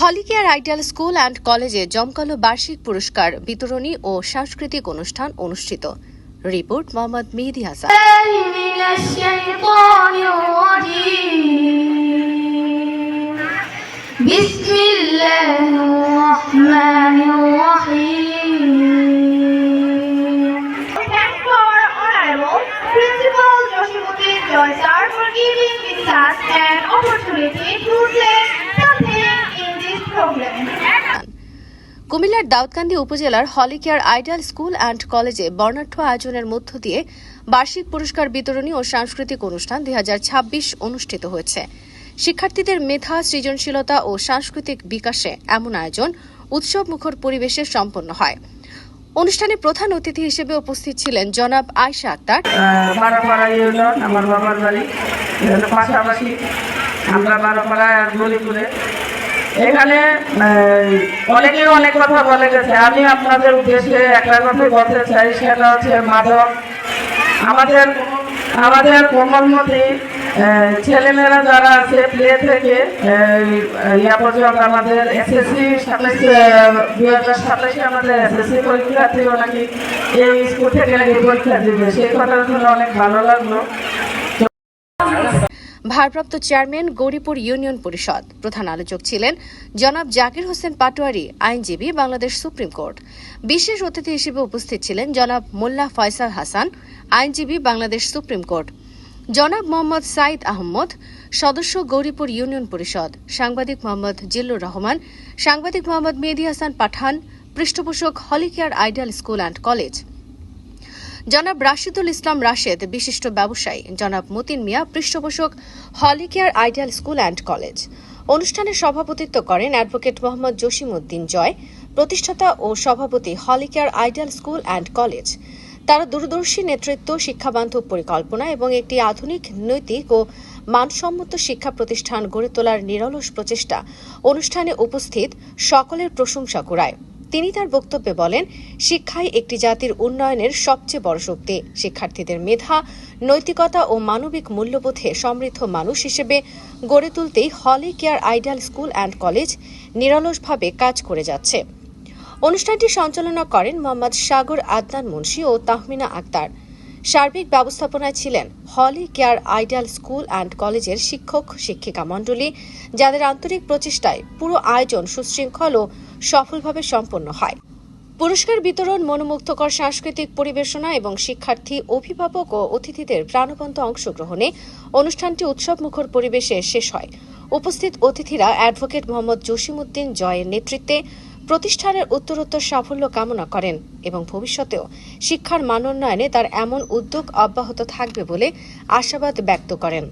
হলিকেয়ার ideal school and কলেজে জমকালো বার্ষিক পুরস্কার বিতরণী ও সাংস্কৃতিক অনুষ্ঠান অনুষ্ঠিত। Report Mohammad Mehedi Hasan. Joy sir for giving this class an opportunity to play something in this program. কুমিল্লার দাউদকান্দি উপজেলার হলিকেয়ার আইডিয়াল স্কুল অ্যান্ড কলেজে বর্ণাঢ্য আয়োজনের মধ্য দিয়ে বার্ষিক পুরস্কার বিতরণী ও সাংস্কৃতিক অনুষ্ঠান 2026 অনুষ্ঠিত হয়েছে। শিক্ষার্থীদের মেধা, সৃজনশীলতা ও সাংস্কৃতিক বিকাশে এমন আয়োজন উৎসবমুখর পরিবেশে সম্পন্ন হয়। অনুষ্ঠানে প্রধান অতিথি হিসেবে উপস্থিত ছিলেন জনাব আয়েশা আক্তার। বারোপাড়া ইউনিয়ন আমার বাবার বাড়ি, পাশাপাশি আমরা বারোপাড়া গলিপুরে। এখানে অনেকে অনেক কথা বলে গেছে, আমি আপনাদের উদ্দেশ্যে একটা কথাই বলতে চাই, সেটা হচ্ছে মাদক আমাদের কোমলমতি ছেলেমেয়েরা যারা আছে প্লে থেকে ইয়া পর্যন্ত আমাদের এসএসসি 2027 আমাদের এসএসসি পরীক্ষার্থীও নাকি এই স্কুল থেকে নাকি পরীক্ষা দিবে, সেই কথাটা শুনে অনেক ভালো লাগলো। ভারপ্রাপ্ত চেয়ারম্যান গৌরীপুর ইউনিয়ন পরিষদ। প্রধান আলোচক ছিলেন জনাব জাকির হোসেন পাটোয়ারি, আইনজীবী, বাংলাদেশ সুপ্রিম কোর্ট। বিশেষ অতিথি হিসেবে উপস্থিত ছিলেন জনাব মোল্লা ফয়সাল হাসান, আইনজীবী, বাংলাদেশ সুপ্রিম কোর্ট। জনাব মোহাম্মদ সাইদ আহমদ, সদস্য, গৌরীপুর ইউনিয়ন পরিষদ। সাংবাদিক মোহাম্মদ জিল্লুর রহমান, সাংবাদিক মোহাম্মদ মেহেদী হাসান পাঠান, পৃষ্ঠপোষক হলিকেয়ার আইডিয়াল স্কুল অ্যান্ড কলেজ। জনাব রাশিদুল ইসলাম রাশেদ, বিশিষ্ট ব্যবসায়ী। জনাব মতিন মিয়া, পৃষ্ঠপোষক, হলিকেয়ার আইডিয়াল স্কুল অ্যান্ড কলেজ। অনুষ্ঠানে সভাপতিত্ব করেন অ্যাডভোকেট মোহাম্মদ জসিমউদ্দিন জয়, প্রতিষ্ঠাতা ও সভাপতি, হলিকেয়ার আইডিয়াল স্কুল অ্যান্ড কলেজ। তারা দূরদর্শী নেতৃত্ব, শিক্ষাবান্ধব পরিকল্পনা এবং একটি আধুনিক, নৈতিক ও মানসম্মত শিক্ষা প্রতিষ্ঠান গড়ে তোলার নিরলস প্রচেষ্টা অনুষ্ঠানে উপস্থিত সকলের প্রশংসা কুড়ায়। তিনি তার বক্তব্যে বলেন, শিক্ষাই একটি জাতির উন্নয়নের সবচেয়ে বড় শক্তি। শিক্ষার্থীদের মেধা, নৈতিকতা ও মানবিক মূল্যবোধে সমৃদ্ধ মানুষ হিসেবে গড়ে তুলতেই হলিকেয়ার আইডিয়াল স্কুল অ্যান্ড কলেজ নিরলসভাবে কাজ করে যাচ্ছে। অনুষ্ঠানটি সঞ্চালনা করেন মোহাম্মদ সাগর আদনান মুন্সি ও তাহমিনা আক্তার। সার্বিক ব্যবস্থাপনায় ছিলেন হলিকেয়ার আইডিয়াল স্কুল অ্যান্ড কলেজের শিক্ষক শিক্ষিকা মণ্ডলী, যাদের আন্তরিক প্রচেষ্টায় পুরো আয়োজন সুশৃঙ্খল ও সফলভাবে সম্পন্ন হয়। পুরস্কার বিতরণ, মনোমুগ্ধকর সাংস্কৃতিক পরিবেশনা এবং শিক্ষার্থী, অভিভাবক ও অতিথিদের প্রাণবন্ত অংশগ্রহণে অনুষ্ঠানটি উৎসবমুখর পরিবেশে শেষ হয়। উপস্থিত অতিথিরা অ্যাডভোকেট মোহাম্মদ জসিমউদ্দিন জয়ের নেতৃত্বে প্রতিষ্ঠানের উত্তরোত্তর সাফল্য কামনা করেন এবং ভবিষ্যতেও শিক্ষার মানোন্নয়নে তার এমন উদ্যোগ অব্যাহত থাকবে বলে আশাবাদ ব্যক্ত করেন।